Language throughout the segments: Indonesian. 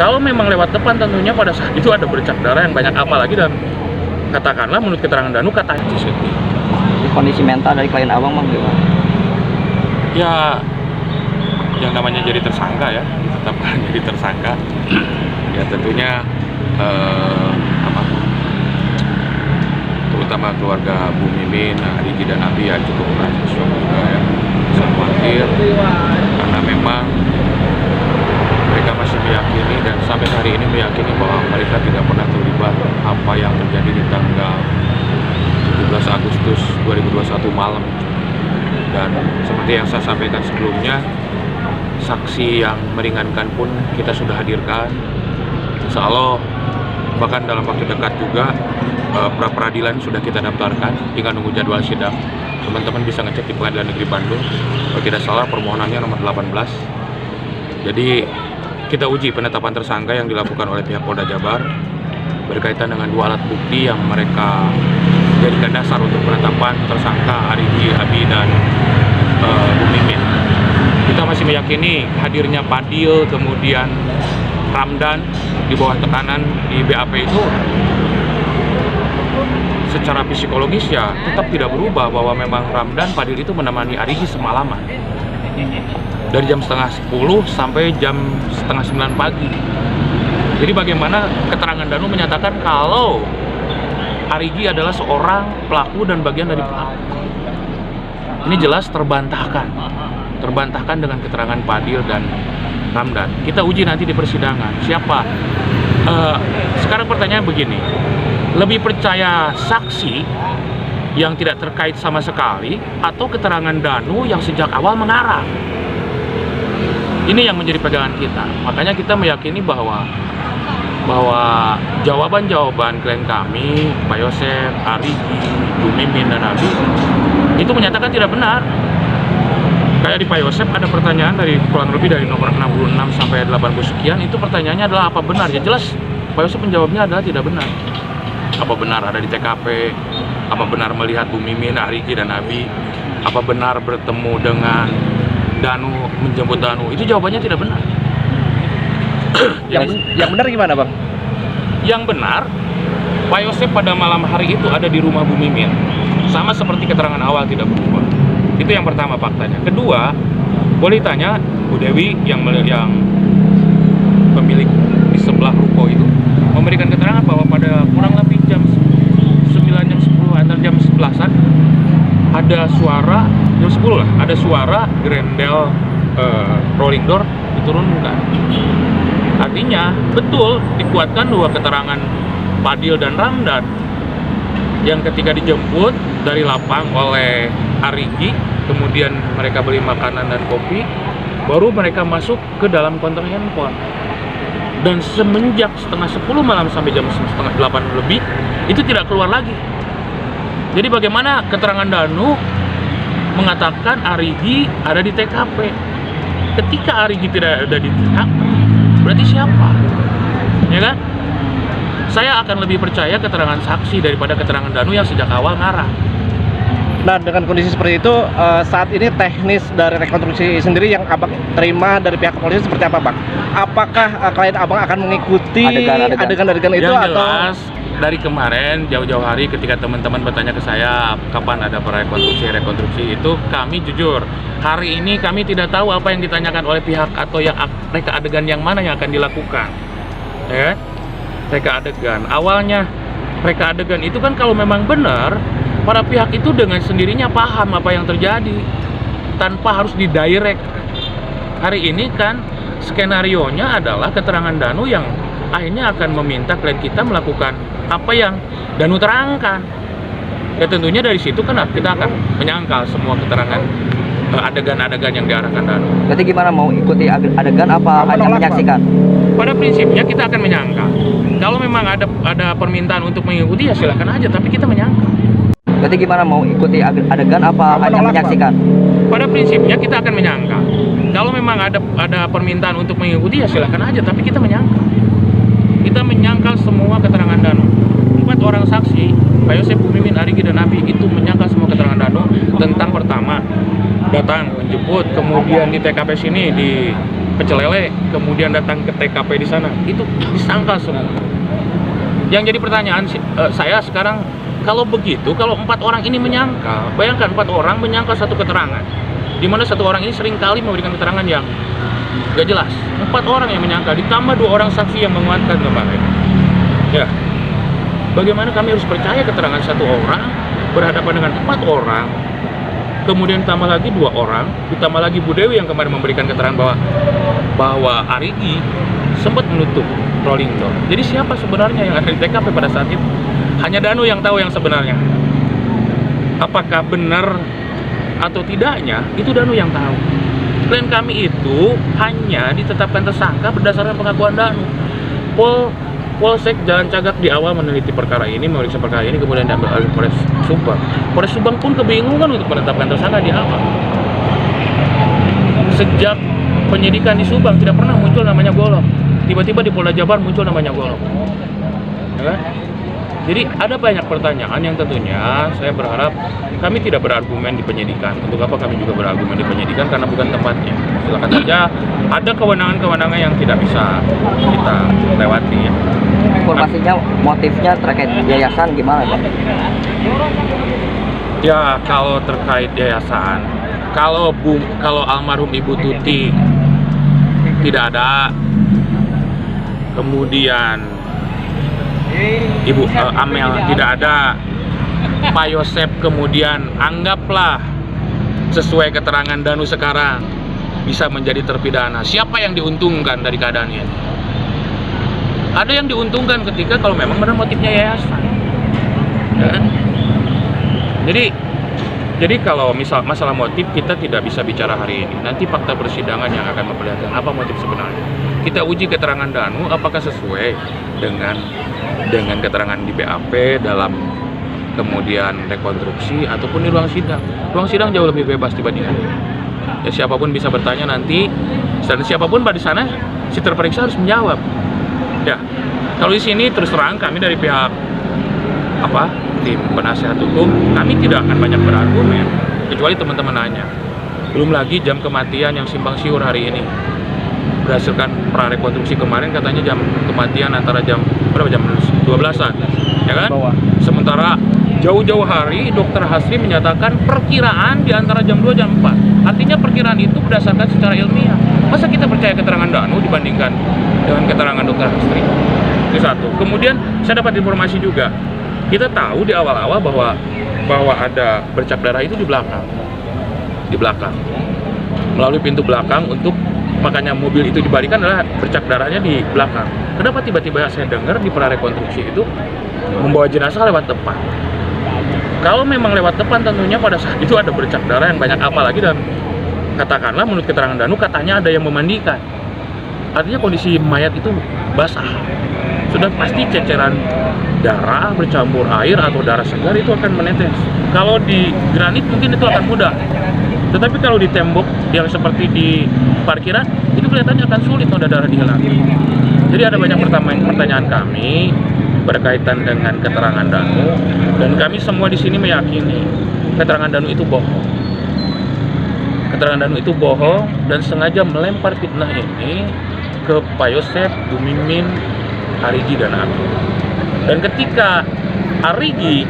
Kalau memang lewat depan tentunya pada saat itu ada bercak darah yang banyak, apalagi dan katakanlah menurut keterangan Danu katanya Kondisi mental dari klien abang bang gimana? Ya, yang namanya jadi tersangka ya, ditetapkan jadi tersangka. Ya tentunya terutama keluarga Bu Mimin, Rigi dan Abi ya cukup merasa shock juga ya, bisa khawatir karena memang mereka masih meyakini dan sampai hari ini meyakini bahwa mereka tidak pernah terlibat apa yang terjadi di tanggal 17 Agustus 2021 malam. Dan seperti yang saya sampaikan sebelumnya, saksi yang meringankan pun kita sudah hadirkan. Insya Allah bahkan dalam waktu dekat juga pra peradilan sudah kita daftarkan, tinggal nunggu jadwal sidang. Teman-teman bisa ngecek di Pengadilan Negeri Bandung, kalau tidak salah permohonannya nomor 18. Jadi kita uji penetapan tersangka yang dilakukan oleh pihak Polda Jabar berkaitan dengan 2 alat bukti yang mereka jadikan dasar untuk penetapan tersangka Rigi, Abi, dan Bu Mimin. Kita masih meyakini hadirnya Padil, kemudian Ramdan di bawah tekanan di BAP itu secara psikologis ya tetap tidak berubah, bahwa memang Ramdan, Padil itu menemani Rigi semalaman dari jam setengah 10 sampai jam setengah 9 pagi. Jadi bagaimana keterangan Danu menyatakan kalau Rigi adalah seorang pelaku dan bagian dari pelaku. Ini jelas terbantahkan dengan keterangan Padil dan Ramdan. Kita uji nanti di persidangan siapa. Sekarang pertanyaan begini, lebih percaya saksi yang tidak terkait sama sekali atau keterangan Danu yang sejak awal mengarah? Ini yang menjadi pegangan kita. Makanya kita meyakini bahwa jawaban-jawaban klien kami, Pak Yosef, Rigi, Bu Mimin, dan Abi itu menyatakan tidak benar. Kayak di Pak Yosef ada pertanyaan dari kurang lebih dari nomor 66 sampai 80 sekian, itu pertanyaannya adalah apa benar? Ya jelas Pak Yosef menjawabnya adalah tidak benar. Apa benar ada di TKP? Apa benar melihat Bu Mimin, Rigi, dan Abi? Apa benar bertemu dengan Danu, menjemput Danu? Itu jawabannya tidak benar. Yang benar gimana bang? Yang benar, Pak Yosef pada malam hari itu ada di rumah Bu Mimin, sama seperti keterangan awal tidak berubah. Itu yang pertama faktanya. Kedua, boleh tanya Bu Dewi yang pemilik di sebelah ruko itu memberikan keterangan bahwa pada kurang lebih jam 9, jam 10 atau jam 11-an ada suara, jam 10 lah, ada suara grendel rolling door diturunkan. Artinya betul dikuatkan 2 keterangan Padil dan Ramdan yang ketika dijemput dari lapang oleh Rigi, kemudian mereka beli makanan dan kopi, baru mereka masuk ke dalam konter handphone. Dan semenjak setengah 10 malam sampai jam setengah 8 lebih itu tidak keluar lagi. Jadi bagaimana keterangan Danu mengatakan Rigi ada di TKP? Ketika Rigi tidak ada di TKP, berarti siapa? Ya kan? Saya akan lebih percaya keterangan saksi daripada keterangan Danu yang sejak awal ngarah. Nah, dengan kondisi seperti itu, saat ini teknis dari rekonstruksi sendiri yang abang terima dari pihak kepolisian seperti apa, bang? Apakah klien abang akan mengikuti adegan-adegan itu yang atau? Jelas, dari kemarin jauh-jauh hari ketika teman-teman bertanya ke saya kapan ada rekonstruksi itu, kami jujur hari ini kami tidak tahu apa yang ditanyakan oleh pihak atau yang reka adegan yang mana yang akan dilakukan. Ya, reka adegan awalnya, reka adegan itu kan kalau memang benar, para pihak itu dengan sendirinya paham apa yang terjadi tanpa harus didirect. Hari ini kan skenarionya adalah keterangan Danu yang akhirnya akan meminta klien kita melakukan apa yang Danu terangkan. Ya tentunya dari situ kan kita akan menyangkal semua keterangan adegan-adegan yang diarahkan Danu. Berarti gimana, mau ikuti adegan apa hanya menyaksikan? Pada prinsipnya kita akan menyangkal. Kalau memang ada permintaan untuk mengikuti ya silakan aja, tapi kita menyangkal. Berarti gimana, mau ikuti adegan apa hanya menyaksikan? Pada prinsipnya kita akan menyangkal. Kalau memang ada permintaan untuk mengikuti ya silakan aja, tapi kita menyangkal. Kita menyangkal semua keterangan Danu. 4 orang saksi, Pak Yosef, Bu Mimin, Rigi, dan Abi itu menyangkal semua keterangan Danu tentang pertama datang menjemput, kemudian di TKP sini pecel lele, kemudian datang ke TKP di sana, itu disangkal semua. Yang jadi pertanyaan saya sekarang, kalau begitu, kalau 4 orang ini menyangkal, bayangkan 4 orang menyangkal satu keterangan, di mana satu orang ini seringkali memberikan keterangan yang gak jelas. 4 orang yang menyangkal, ditambah 2 orang saksi yang menguatkan kemarin. Ya, bagaimana kami harus percaya keterangan satu orang berhadapan dengan 4 orang, kemudian tambah lagi 2 orang, ditambah lagi Bu Dewi yang kemarin memberikan keterangan bahwa Arigi sempat menutup rolling door. Jadi siapa sebenarnya yang ada di TKP pada saat itu? Hanya Danu yang tahu yang sebenarnya. Apakah benar atau tidaknya, itu Danu yang tahu. Klien kami itu hanya ditetapkan tersangka berdasarkan pengakuan Danu. Polsek Jalan Cagak di awal meneliti perkara ini, memeriksa perkara ini, kemudian diambil alih Polres Subang. Polres Subang pun kebingungan untuk menetapkan tersangka di awal. Sejak penyidikan di Subang tidak pernah muncul namanya Golok. Tiba-tiba di Polda Jabar muncul namanya Golok. Ya kan? Jadi ada banyak pertanyaan yang tentunya saya berharap kami tidak berargumen di penyidikan. Untuk apa kami juga berargumen di penyidikan? Karena bukan tempatnya. Silakan saja, ada kewenangan-kewenangan yang tidak bisa kita lewati ya. Informasinya motifnya terkait yayasan gimana Pak? Ya kalau terkait yayasan, kalau almarhum Ibu Tuti tidak ada, kemudian Ibu Amel tidak ada, Pak Yosep kemudian anggaplah sesuai keterangan Danu sekarang bisa menjadi terpidana. Siapa yang diuntungkan dari keadaan ini? Ada yang diuntungkan ketika kalau memang benar motifnya yayasan. Ya. Jadi kalau misal masalah motif kita tidak bisa bicara hari ini. Nanti fakta persidangan yang akan memperlihatkan apa motif sebenarnya. Kita uji keterangan Danu apakah sesuai dengan keterangan di BAP dalam kemudian rekonstruksi ataupun di ruang sidang. Ruang sidang jauh lebih bebas dibandingkan. Ya siapapun bisa bertanya nanti, dan siapapun pada di sana si terperiksa harus menjawab. Ya, kalau di sini terus terang kami dari pihak tim penasihat hukum, kami tidak akan banyak berargumen kecuali teman-teman nanya. Belum lagi jam kematian yang simpang siur hari ini. Berdasarkan prarekonstruksi kemarin katanya jam kematian antara jam 12-an, ya kan? Sementara jauh-jauh hari Dokter Hasri menyatakan perkiraan di antara jam 2 jam 4. Artinya perkiraan itu berdasarkan secara ilmiah. Masa kita percaya keterangan Danu dibandingkan dengan keterangan Dokter Hasri? Itu satu. Kemudian saya dapat informasi juga. Kita tahu di awal-awal bahwa ada bercak darah itu di belakang. Melalui pintu belakang, untuk makanya mobil itu dibalikan adalah bercak darahnya di belakang. Kenapa tiba-tiba saya dengar di prarekonstruksi itu membawa jenazah lewat depan? Kalau memang lewat depan tentunya pada saat itu ada bercak darah yang banyak, apalagi dan katakanlah menurut keterangan Danu katanya ada yang memandikan. Artinya kondisi mayat itu basah. Sudah pasti ceceran darah bercampur air atau darah segar itu akan menetes. Kalau di granit mungkin itu akan mudah. Tetapi kalau di tembok yang seperti di parkiran, itu kelihatannya akan sulit noda darah dihilangkan. Jadi ada banyak pertanyaan kami berkaitan dengan keterangan Danu, dan kami semua di sini meyakini keterangan Danu itu bohong. Keterangan Danu itu bohong dan sengaja melempar fitnah ini ke Pak Yosep, Bu Mimin, Arigi dan aku. Dan ketika Arigi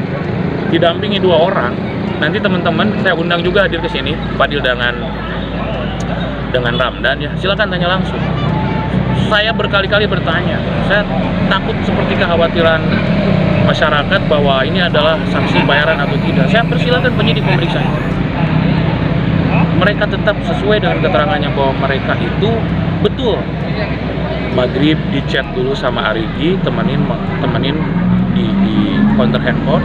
didampingi 2 orang, nanti teman-teman saya undang juga hadir ke sini, Fadil dengan Ramdan ya. Silakan tanya langsung. Saya berkali-kali bertanya. Saya takut seperti kekhawatiran masyarakat bahwa ini adalah sanksi bayaran atau tidak. Saya persilakan penyidik memeriksa. Mereka tetap sesuai dengan keterangannya bahwa mereka itu betul. Maghrib di chat dulu sama Arigi, temenin di counter handphone.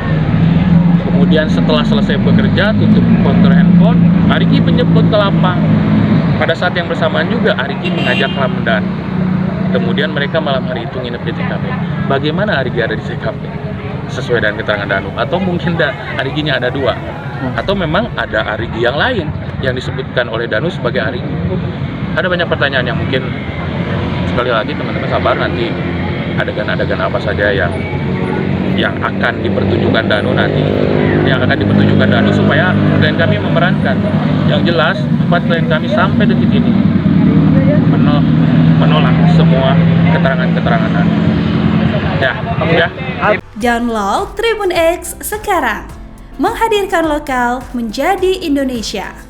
Kemudian setelah selesai bekerja, tutup counter handphone, Arigi menjemput ke lapang. Pada saat yang bersamaan juga Arigi mengajak Ramdan. Kemudian mereka malam hari itu nginep di TKP. Bagaimana Arigi ada di TKP? Sesuai dengan keterangan Danu, atau mungkin Ariginya ada 2, atau memang ada Arigi yang lain yang disebutkan oleh Danu sebagai Arigi. Ada banyak pertanyaan yang mungkin, sekali lagi teman-teman sabar, nanti adegan-adegan apa saja yang akan dipertunjukkan Danu nanti, supaya klien kami memerankan. Yang jelas 4 klien kami sampai detik ini semua keterangan-keterangan Anda. Ya. Download Tribun X sekarang, menghadirkan lokal menjadi Indonesia.